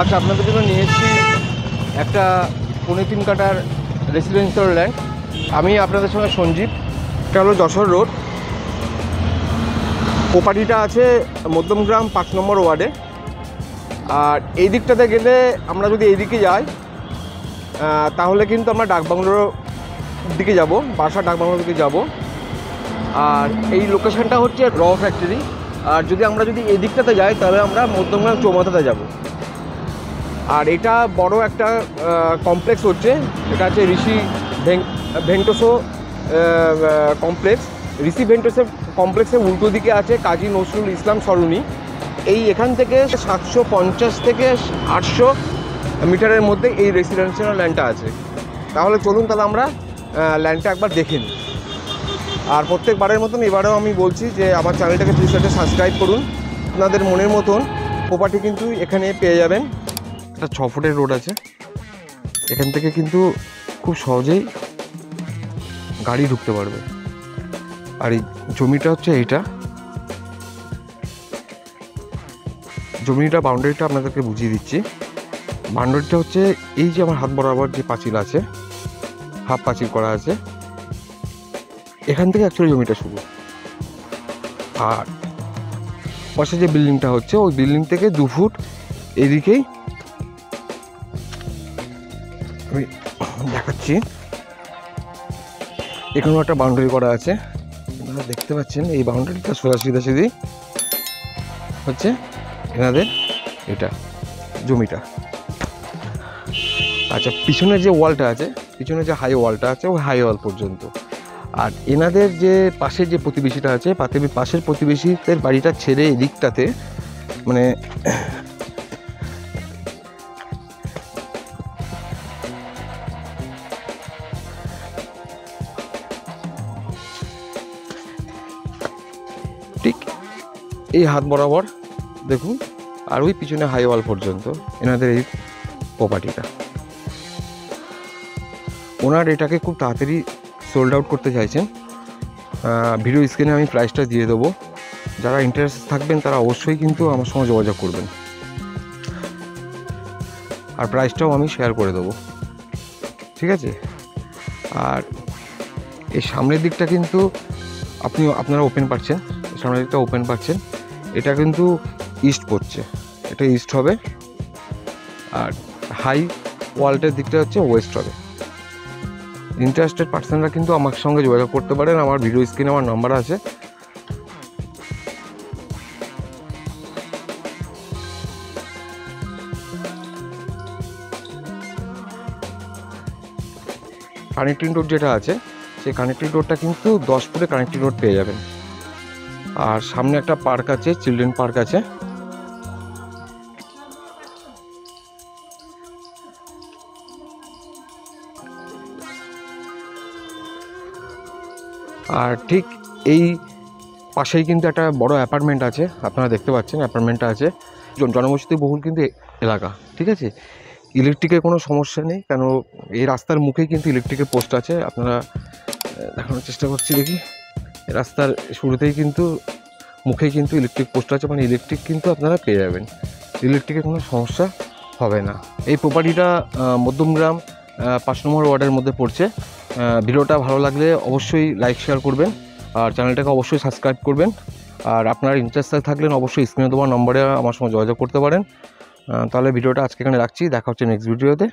আচ্ছা, আপনাদের জন্য নিয়ে এসেছি একটা 3.5 কাঠার রেসিডেন্সিয়াল ল্যান্ড। আমি আপনাদের সঙ্গে সঞ্জীব। এটা হলো যশোর রোড। প্রপার্টিটা আছে মধ্যমগ্রাম 5 নম্বর ওয়ার্ডে। আর এই দিকটাতে গেলে আমরা যদি এইদিকে যাই তাহলে কিন্তু আমরা ডাকবাংলোর দিকে যাব, বারাসাত ডাকবাংলোর দিকে যাব। আর এই লোকেশানটা হচ্ছে র ফ্যাক্টরি। আর যদি এই দিকটাতে যাই তাহলে আমরা মধ্যমগ্রাম চৌমাথাতে যাব। আর এটা বড় একটা কমপ্লেক্স হচ্ছে, এটা হচ্ছে ঋষি ভেঙ্কটেশো কমপ্লেক্স। ঋষি ভেঙ্কটেশো কমপ্লেক্সের উল্টো দিকে আছে কাজী নজরুল ইসলাম সরণি। এখান থেকে 750 থেকে 800 মিটারের মধ্যে এই রেসিডেন্সিয়াল ল্যান্ডটা আছে। তাহলে চলুন, তাহলে আমরা ল্যান্ডটা একবার দেখে নিই। আর প্রত্যেকবারের মতন এবারেও আমি বলছি যে আমার চ্যানেলটাকে প্লিজ একটা সাবস্ক্রাইব করুন। আপনাদের মনের মতন প্রপার্টি কিন্তু এখানে পেয়ে যাবেন। একটা 6 ফুটের রোড আছে, এখান থেকে কিন্তু খুব সহজেই গাড়ি ঢুকতে পারবে। আর এই জমিটা হচ্ছে এইটা, জমিটা বাউন্ডারিটা আপনাদেরকে বুঝিয়ে দিচ্ছি। বাউন্ডারিটা হচ্ছে এই যে আমার হাত বরাবর যে পাঁচিল আছে, হাফ পাঁচিল করা আছে, এখান থেকে অ্যাকচুয়ালি জমিটা শুরু। আর পাশে যে বিল্ডিংটা হচ্ছে ওই বিল্ডিং থেকে 2 ফুট এদিকেই আমি দেখাচ্ছি, এখানেও একটা বাউন্ডারি করা আছে। আপনারা দেখতে পাচ্ছেন এই বাউন্ডারিটা সোজাসুজি হচ্ছে এনাদের এটা জমিটা। আচ্ছা, পিছনে যে ওয়ালটা আছে, পিছনে যে হাই ওয়ালটা আছে ওই হাই ওয়াল পর্যন্ত। আর এনাদের যে পাশের যে প্রতিবেশীটা আছে, পাশের প্রতিবেশীদের বাড়িটা ছেড়ে এদিকটাতে মানে ঠিক এই হাত বরাবর দেখুন, আর ওই পিছনে হাই ওয়াল পর্যন্ত এনাদের এই প্রপার্টিটা। ওনার এটাকে খুব তাড়াতাড়ি সোল্ড আউট করতে চাইছেন। ভিডিও স্ক্রিনে আমি প্রাইসটা দিয়ে দেবো। যারা ইন্টারেস্ট থাকবেন তারা অবশ্যই কিন্তু আমার সঙ্গে যোগাযোগ করবেন, আর প্রাইসটাও আমি শেয়ার করে দেবো, ঠিক আছে? আর এই সামনের দিকটা কিন্তু আপনারা ওপেন পাচ্ছেন, সামনের দিকটা ওপেন পাচ্ছেন। এটা কিন্তু ইস্ট পড়ছে, এটা ইস্ট হবে। আর হাই ওয়ালটার দিকটা হচ্ছে ওয়েস্ট হবে। ইন্টারেস্টেড পার্সনরা কিন্তু আমার সঙ্গে যোগাযোগ করতে পারেন। আমার ভিডিও স্ক্রিনে আমার নাম্বার আছে। কানেক্টিং রোড যেটা আছে সেই কানেক্টিং রোডটা কিন্তু 10 ফুটে কানেক্টিং রোড পেয়ে যাবেন। আর সামনে একটা পার্ক আছে, চিলড্রেন পার্ক আছে। আর ঠিক এই পাশেই কিন্তু একটা বড় অ্যাপার্টমেন্ট আছে, আপনারা দেখতে পাচ্ছেন অ্যাপার্টমেন্টটা আছে। জনবসতি বহুল কিন্তু এলাকা, ঠিক আছে? ইলেকট্রিকের কোনো সমস্যা নেই, কেন এই রাস্তার মুখেই কিন্তু ইলেকট্রিকের পোস্ট আছে। আপনারা দেখানোর চেষ্টা করছি, দেখি রাস্তার শুরুতেই কিন্তু মুখেই কিন্তু ইলেকট্রিক পোস্ট আছে, মানে ইলেকট্রিক কিন্তু আপনারা পেয়ে যাবেন, ইলেকট্রিকের কোনো সমস্যা হবে না। এই প্রপার্টিটা মধ্যমগ্রাম 5 নম্বর ওয়ার্ডের মধ্যে পড়ছে। ভিডিওটা ভালো লাগলে অবশ্যই লাইক শেয়ার করবেন, আর চ্যানেলটাকে অবশ্যই সাবস্ক্রাইব করবেন। আর আপনারা ইন্টারেস্টেড থাকলেন অবশ্যই স্ক্রিনে দেওয়া নম্বরে আমার সঙ্গে যোগাযোগ করতে পারেন। তাহলে ভিডিওটা আজকে এখানে রাখছি, দেখা হচ্ছে নেক্সট ভিডিওতে।